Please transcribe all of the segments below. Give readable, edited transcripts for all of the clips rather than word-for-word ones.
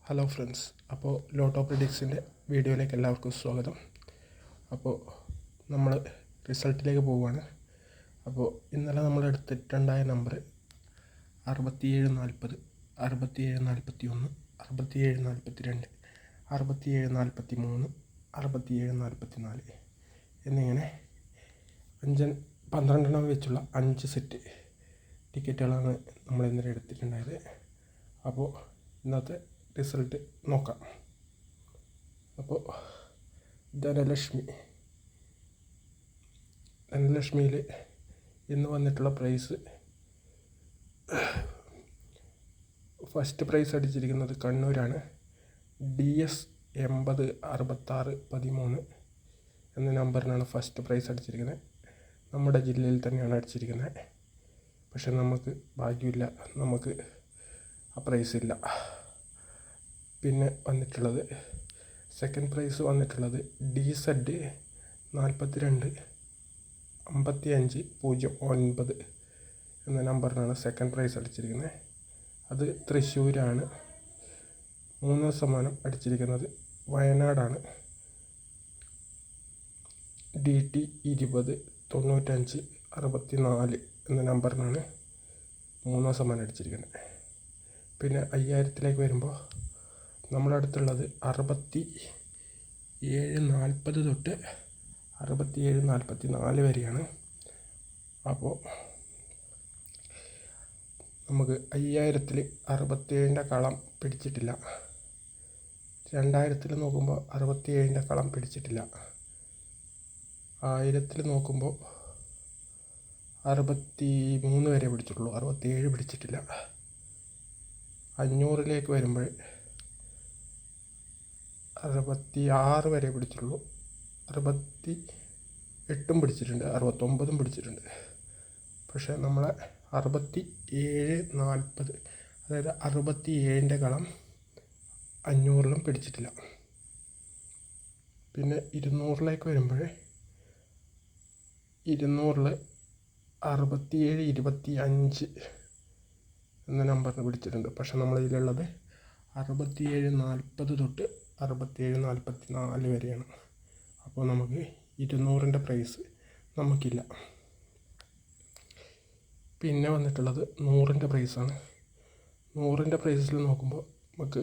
Hello friends, അപ്പോൾ lotto പ്രിഡിക്സിൻ്റെ വീഡിയോയിലേക്ക് എല്ലാവർക്കും സ്വാഗതം. അപ്പോൾ നമ്മൾ റിസൾട്ടിലേക്ക് പോവുകയാണ്. അപ്പോൾ ഇന്നലെ നമ്മൾ എടുത്തിട്ടുണ്ടായ നമ്പർ 6740, 6741, 6742, 6743, 6744 എന്നിങ്ങനെ 12 വെച്ചുള്ള 5 സെറ്റ് ടിക്കറ്റുകളാണ് നമ്മൾ ഇന്നലെ എടുത്തിട്ടുണ്ടായത്. അപ്പോൾ ഇന്നത്തെ റിസൾട്ട് നോക്കാം. അപ്പോൾ ധനലക്ഷ്മിയിൽ ഇന്ന് വന്നിട്ടുള്ള പ്രൈസ്, ഫസ്റ്റ് പ്രൈസ് അടിച്ചിരിക്കുന്നത് കണ്ണൂരാണ്. DS 806613 എന്ന നമ്പറിനാണ് ഫസ്റ്റ് പ്രൈസ് അടിച്ചിരിക്കുന്നത്. നമ്മുടെ ജില്ലയിൽ തന്നെയാണ് അടിച്ചിരിക്കുന്നത്. പക്ഷെ നമുക്ക് ഭാഗ്യമില്ല, നമുക്ക് ആ പ്രൈസ് ഇല്ല. പിന്നെ വന്നിട്ടുള്ളത് സെക്കൻഡ് പ്രൈസ് വന്നിട്ടുള്ളത് DZ 425509 എന്ന നമ്പറിനാണ് സെക്കൻഡ് പ്രൈസ് അടിച്ചിരിക്കുന്നത്. അത് തൃശ്ശൂരാണ്. 3 സമ്മാനം അടിച്ചിരിക്കുന്നത് വയനാടാണ്. DT 209564 എന്ന നമ്പറിനാണ് 3 സമ്മാനം അടിച്ചിരിക്കുന്നത്. പിന്നെ 5000ത്തിലേക്ക് വരുമ്പോൾ നമ്മുടെ അടുത്തുള്ളത് 6740 തൊട്ട് 6744 വരെയാണ്. അപ്പോൾ നമുക്ക് 5000ത്തിൽ 67ൻ്റെ കളം പിടിച്ചിട്ടില്ല. 2000ത്തിൽ നോക്കുമ്പോൾ 67ൻ്റെ കളം പിടിച്ചിട്ടില്ല. 1000ത്തിൽ നോക്കുമ്പോൾ 63 വരെ പിടിച്ചിട്ടുള്ളൂ, 67 പിടിച്ചിട്ടില്ല. 500ലേക്ക് വരുമ്പോൾ 66 വരെ പിടിച്ചിട്ടുള്ളൂ, 68 പിടിച്ചിട്ടുണ്ട്, 69 പിടിച്ചിട്ടുണ്ട്. പക്ഷേ നമ്മളെ 6740, അതായത് 67ൻ്റെ കളം 500ലും പിടിച്ചിട്ടില്ല. പിന്നെ 200ലേക്ക് വരുമ്പോൾ 200ൽ 6725 എന്ന നമ്പറിന് പിടിച്ചിട്ടുണ്ട്. പക്ഷെ നമ്മളിതിലുള്ളത് 6740 തൊട്ട് 6744 വരെയാണ്. അപ്പോൾ നമുക്ക് 200ൻ്റെ പ്രൈസ് നമുക്കില്ല. പിന്നെ വന്നിട്ടുള്ളത് 100ൻ്റെ പ്രൈസാണ്. 100ൻ്റെ പ്രൈസിൽ നോക്കുമ്പോൾ നമുക്ക്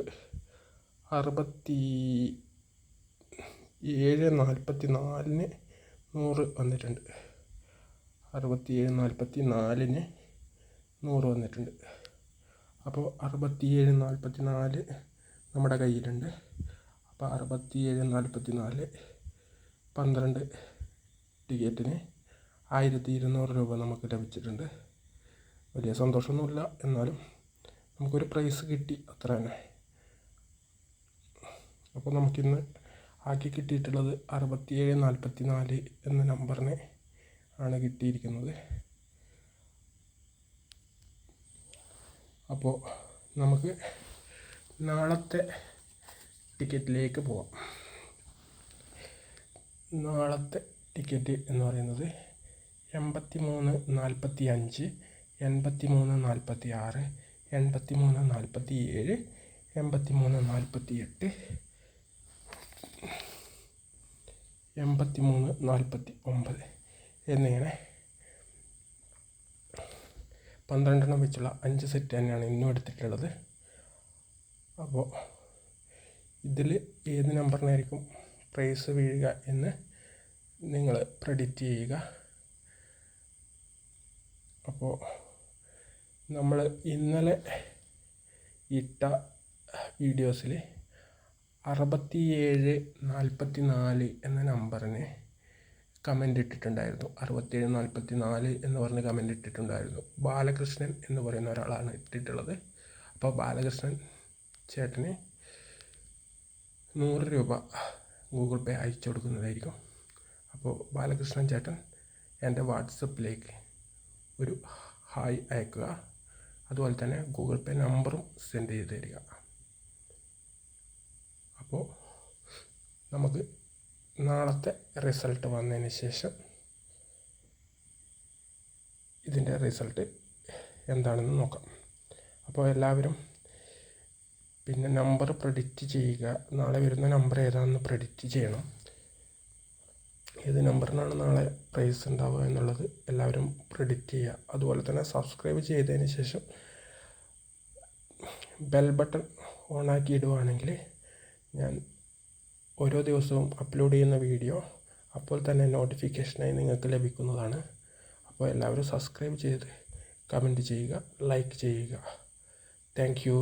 6744 100 വന്നിട്ടുണ്ട്. 6744 100 വന്നിട്ടുണ്ട്. അപ്പോൾ 6744 നമ്മുടെ കയ്യിലുണ്ട്. അപ്പോൾ 6744 12 ടിക്കറ്റിന് 1200 രൂപ നമുക്ക് ലഭിച്ചിട്ടുണ്ട്. വലിയ സന്തോഷമൊന്നുമില്ല, എന്നാലും നമുക്കൊരു പ്രൈസ് കിട്ടി, അത്ര തന്നെ. അപ്പോൾ നമുക്കിന്ന് ആക്കി കിട്ടിയിട്ടുള്ളത് 6744 എന്ന നമ്പറിന് ആണ് കിട്ടിയിരിക്കുന്നത്. അപ്പോൾ നമുക്ക് നാളത്തെ ടിക്കറ്റിലേക്ക് പോവാം. നാളത്തെ ടിക്കറ്റ് എന്ന് പറയുന്നത് 8345, 8346, 8347, 8348, 8349 എന്നിങ്ങനെ 12 വെച്ചുള്ള 5 സെറ്റ് തന്നെയാണ് ഇന്നും എടുത്തിട്ടുള്ളത്. അപ്പോൾ ഇതിൽ ഏത് നമ്പറിനായിരിക്കും പ്രൈസ് വീഴുക എന്ന് നിങ്ങൾ പ്രെഡിക്റ്റ് ചെയ്യുക. അപ്പോൾ നമ്മൾ ഇന്നലെ ഇട്ട വീഡിയോസിൽ 6744 എന്ന നമ്പറിന് കമൻ്റ് ഇട്ടിട്ടുണ്ടായിരുന്നു. 6744 എന്ന് പറഞ്ഞ് കമൻ്റ് ഇട്ടിട്ടുണ്ടായിരുന്നു. ബാലകൃഷ്ണൻ എന്ന് പറയുന്ന ഒരാളാണ് ഇട്ടിട്ടുള്ളത്. അപ്പോൾ ബാലകൃഷ്ണൻ ചേട്ടന് 100 രൂപ ഗൂഗിൾ പേ അയച്ചു കൊടുക്കുന്നതായിരിക്കും. അപ്പോൾ ബാലകൃഷ്ണൻ ചേട്ടൻ എൻ്റെ വാട്സപ്പിലേക്ക് ഒരു ഹായ് അയക്കുക. അതുപോലെ തന്നെ ഗൂഗിൾ പേ നമ്പറും സെൻഡ് ചെയ്ത് തരിക. അപ്പോൾ നമുക്ക് നാളത്തെ റിസൾട്ട് വന്നതിന് ശേഷം ഇതിൻ്റെ റിസൾട്ട് എന്താണെന്ന് നോക്കാം. അപ്പോൾ എല്ലാവരും പിന്നെ നമ്പർ പ്രെഡിക്റ്റ് ചെയ്യുക. നാളെ വരുന്ന നമ്പർ ഏതാണെന്ന് പ്രെഡിക്റ്റ് ചെയ്യണം. ഏത് നമ്പറിനാണ് നാളെ പ്രൈസ് ഉണ്ടാവുക എന്നുള്ളത് എല്ലാവരും പ്രെഡിക്റ്റ് ചെയ്യുക. അതുപോലെ തന്നെ സബ്സ്ക്രൈബ് ചെയ്തതിന് ശേഷം ബെൽ ബട്ടൺ ഓണാക്കി ഇടുവാണെങ്കിൽ ഞാൻ ഓരോ ദിവസവും അപ്ലോഡ് ചെയ്യുന്ന വീഡിയോ അപ്പോൾ തന്നെ നോട്ടിഫിക്കേഷനായി നിങ്ങൾക്ക് ലഭിക്കുന്നതാണ്. അപ്പോൾ എല്ലാവരും സബ്സ്ക്രൈബ് ചെയ്ത് കമൻറ്റ് ചെയ്യുക, ലൈക്ക് ചെയ്യുക. Thank you.